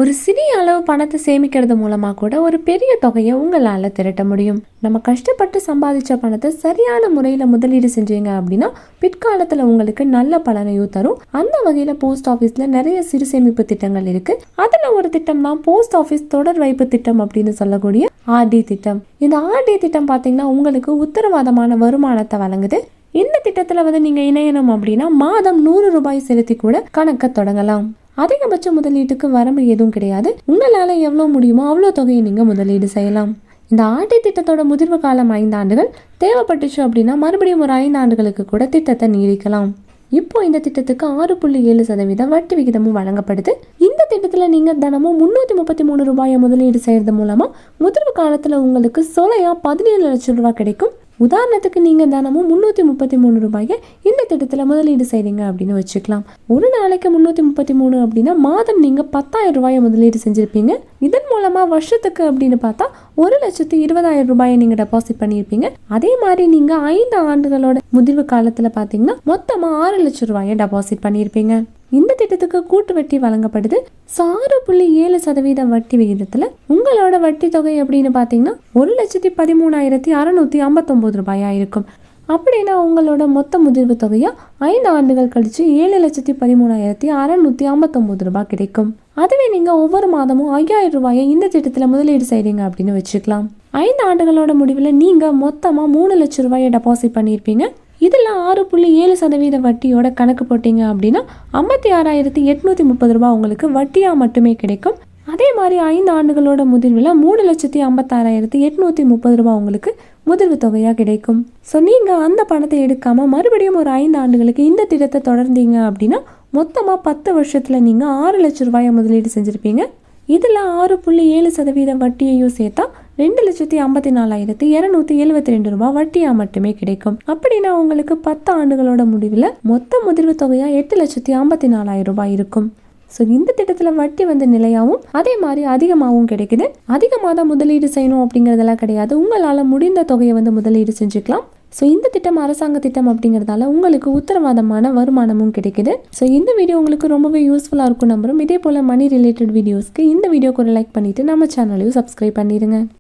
ஒரு சிறிய அளவு பணத்தை சேமிக்கிறது மூலமா கூட ஒரு பெரிய தொகையை உங்களால திரட்ட முடியும். நம்ம கஷ்டப்பட்டு சம்பாதிச்ச பணத்தை சரியான முறையில முதலீடு செஞ்சீங்க அப்படின்னா பிற்காலத்துல உங்களுக்கு நல்ல பலனையும் தரும். அந்த வகையில போஸ்ட் ஆபீஸ்ல நிறைய சிறு சேமிப்பு திட்டங்கள் இருக்கு. அதுல ஒரு திட்டம் தான் போஸ்ட் ஆபீஸ் தொடர் வைப்பு திட்டம் அப்படின்னு சொல்லக்கூடிய ஆர்டி திட்டம். இந்த ஆர்டி திட்டம் பாத்தீங்கன்னா உங்களுக்கு உத்தரவாதமான வருமானத்தை வழங்குது. இந்த திட்டத்துல நீங்க இணையணும் அப்படின்னா மாதம் 100 ரூபாய் செலுத்தி கூட கணக்க தொடங்கலாம். அதிகபட்ச முதலீட்டுக்கு வரம்பு எதுவும் கிடையாது. உங்களால எவ்வளவு முடியுமோ அவ்வளவு தொகையை நீங்க முதலீடு செய்யலாம். இந்த ஆர்டி திட்டத்தோட முதிர்வு காலம் 5 ஆண்டுகள். தேவைப்பட்டுச்சு அப்படின்னா மறுபடியும் ஒரு 5 ஆண்டுகளுக்கு கூட திட்டத்தை நீடிக்கலாம். இப்போ இந்த திட்டத்துக்கு 6.7% வட்டி விகிதமும் வழங்கப்படுது. இந்த திட்டத்துல நீங்க தினமும் 333 ரூபாயை முதலீடு செய்யறது மூலமா முதிர்வு காலத்துல உங்களுக்கு சொலையா 17 லட்சம் ரூபாய் கிடைக்கும். உதாரணத்துக்கு நீங்க தினமும் 333 ரூபாயை இந்த திட்டத்துல முதலீடு செய்றீங்க அப்படின்னு வச்சுக்கலாம். ஒரு நாளைக்கு 333 அப்படின்னா மாதம் நீங்க 10,000 ரூபாயை முதலீடு செஞ்சிருப்பீங்க. இதன் மூலமா வருஷத்துக்கு அப்படின்னு பார்த்தா 1,20,000 ரூபாயை நீங்க டெபாசிட் பண்ணியிருப்பீங்க. அதே மாதிரி நீங்க 5 ஆண்டுகளோட முதிர்வு காலத்துல பாத்தீங்கன்னா மொத்தமா 6 லட்சம் ரூபாயை டெபாசிட் பண்ணியிருப்பீங்க. இந்த திட்டத்துக்கு கூட்டு வட்டி வழங்கப்படுது. 6.7% வட்டி விகிதத்துல உங்களோட வட்டி தொகை அப்படின்னு பாத்தீங்கன்னா 1,13,659 ரூபாயா இருக்கும். அப்படின்னா உங்களோட மொத்த முதிர்வு தொகையா 5 ஆண்டுகள் கழிச்சு 7,13,659 ரூபாய் கிடைக்கும். அதுவே நீங்க ஒவ்வொரு மாதமும் 5,000 ரூபாயை இந்த திட்டத்துல முதலீடு செய்றீங்க அப்படின்னு வச்சுக்கலாம். 5 ஆண்டுகளோட முடிவுல நீங்க மொத்தமா 3 லட்சம் ரூபாயை டெபாசிட் பண்ணியிருப்பீங்க. இதுல 6.7% வட்டியோட கணக்கு போட்டீங்க அப்படின்னா 56,830 ரூபாய் உங்களுக்கு வட்டியா மட்டுமே கிடைக்கும். அதே மாதிரி 5 ஆண்டுகளோட முதிர்வுல 3,56,830 ரூபாய் உங்களுக்கு முதிர்வு தொகையா கிடைக்கும். ஸோ நீங்க அந்த பணத்தை எடுக்காம மறுபடியும் ஒரு 5 ஆண்டுகளுக்கு இந்த திட்டத்தை தொடர்ந்தீங்க அப்படின்னா மொத்தமா 10 வருஷத்துல நீங்க 6 லட்சம் ரூபாயை முதலீடு செஞ்சிருப்பீங்க. இதுல 6.7% வட்டியையும் சேர்த்தா 2,54,272 ரூபாய் வட்டியா மட்டுமே கிடைக்கும். அப்படின்னா உங்களுக்கு 10 ஆண்டுகளோட முடிவுல மொத்த முதிர்வு தொகையா 8,54,000 ரூபாய் இருக்கும். ஸோ இந்த திட்டத்துல வட்டி நிலையாவும் அதே மாதிரி அதிகமாகவும் கிடைக்குது. அதிகமாக தான் முதலீடு செய்யணும் அப்படிங்கறதெல்லாம் கிடையாது. உங்களால முடிந்த தொகையை முதலீடு செஞ்சுக்கலாம். ஸோ இந்த திட்டம் அரசாங்க திட்டம் அப்படிங்கிறதால உங்களுக்கு உத்தரவாதமான வருமானமும் கிடைக்குது. ஸோ இந்த வீடியோ உங்களுக்கு ரொம்பவே யூஸ்ஃபுல்லாக இருக்கும் நம்புறோம். இதே போல் மணி ரிலேட்டட் வீடியோஸ்க்கு இந்த வீடியோக்கு ஒரு லைக் பண்ணிட்டு நம்ம சேனலையும் சப்ஸ்கிரைப் பண்ணிடுங்க.